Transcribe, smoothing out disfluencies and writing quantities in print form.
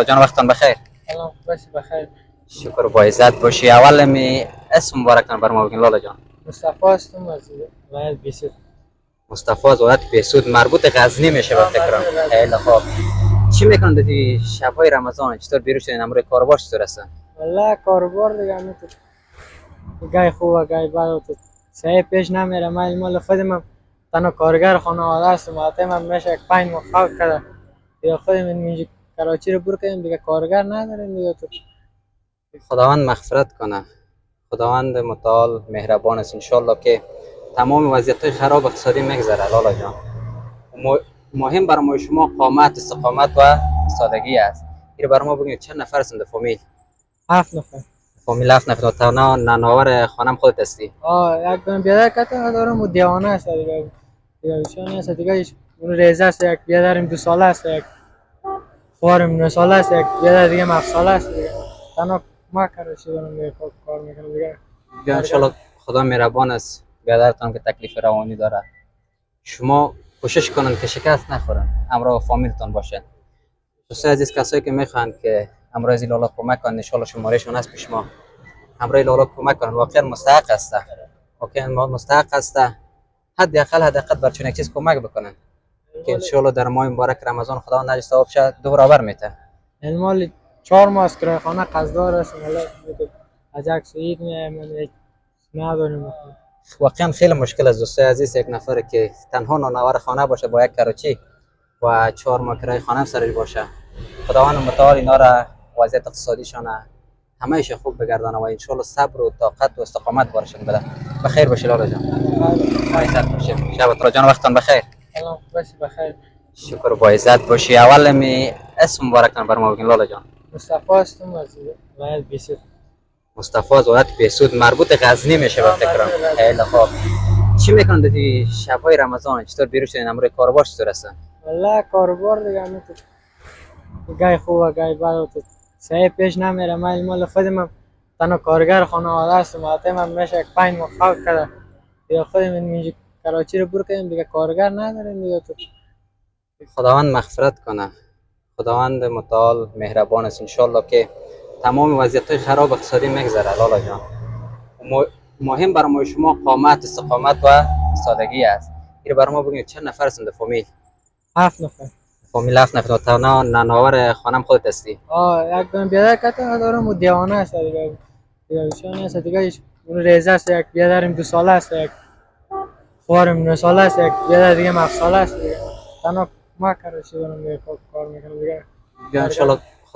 جان وقتان بخیر. سلام خوبی بخیر. شکر با عزت باشی. اول می اسم مبارک بر ما بگین لالا جان. مصطفی هستم از ولایت بیسود. مصطفی از ولایت بهسود، مربوط غزنی میشه به فکرم. خیلی خوب. چی میکنن دیگه شبای رمضان؟ چطور بیرون شدین؟ امروز کاربار چطور است؟ والله کاروبار دیگه همینطور گاهی خوبه گاهی بد تو صحیح پیش نمیره. من مال خودم تنها کارگر خانواده هستم. البته من میشه یک 5 ماه فوت کرده دیگه. خودم اینجا کراچی رو بور کردیم دیگه، کارگر نداریم دیگه. تو خداوند مغفرت کنه. خداوند متعال مهربان است ان که تمام وضعیت های خراب اقتصادی میگذره لالا جان. مهم برای ما شما قامت، استقامت و سادگی است. این برای ما بگین چند نفر هستند فامیل؟ 7 نفر. فامیل 7 نفر. تا نانآور خانم خودت هستی؟ یک دونه بیادر کتا دارم و دیوانه است دیگه. دیگه چون است دیگه اون ریزه است. یک بیادرم 2 ساله است، یک خواهرم 9 ساله است، یک بیادر دیگه 7 ساله است دیگه. تنها ما کراچی دارم دیگه کار میکنم دیگه. بیا انشالله خدا مهربان است. بیادرتان که تکلیف روانی داره، شما کوشش کنن که شکست نخورن، همراه فامیلتان باشن. دوستای عزیز، کسایی که میخوان که همراه از لالا کمک کنن، ان شاء الله شمارهشون هست پیش ما. همراه لالا کمک کنن، واقعا مستحق است. واقعا مستحق است. حداقل بر چون یک چیز کمک بکنن که ان شاء الله در ماه مبارک رمضان خدا نجس ثواب شه دو برابر میته. مال 4 ماه از کرایه خانه قرضدار هستم. حالا از یک سعید میایم یک نداریم. واقعا خیلی مشکل است دوستای عزیز، یک نفر که تنها نانآور خانه باشه با یک کراچی و 4 ماه کرایه خانه سرش باشه. خداوند متعال اینا را وضعیت اقتصادیشان همهش خوب بگردانه و ان شاء الله صبر و طاقت و استقامت بارشون بده. بخیر باشی لالا جان. با عزت باشی. شب جان وقتان بخیر. سلام خوبی بخیر. شکر با عزت باشی. اول می اسم مبارک بر ما بگین لالا جان. مصطفی هستم از ولایت بیسود. مصطفی از ولایت بهسود، مربوط غزنی میشه به فکرم. خیلی خوب. چی میکنن دیگه شبای رمضان؟ چطور بیرون شدین؟ امروز کاربار چطور است؟ والله کاروبار دیگه همینطور گاهی خوبه گاهی بد تو صحیح پیش نمیره. من مال خودم تنها کارگر خانواده هستم. البته من میشه یک 5 ماه فوت کرده دیگه. خودم اینجا کراچی رو بور کردیم دیگه، کارگر نداریم دیگه. تو خداوند مغفرت کنه. خداوند متعال مهربان است ان که تمام وضعیت های خراب اقتصادی میگذره لالا جان. مهم برای ما شما قامت، استقامت و سادگی است. این برای ما بگین چند نفر هستند فامیل؟ 7 نفر. فامیل 7 نفر. تا نانآور خانم خودت هستی؟ یک دونه بیادر کتا دارم و دیوانه است دیگه. دیگه چون است دیگه اون ریزه است. یک بیادرم 2 ساله است، یک خواهرم 9 ساله است، یک بیادر دیگه 7 ساله است دیگه. تنها ما کراچی دارم دیگه کار میکنم دیگه. بیا انشالله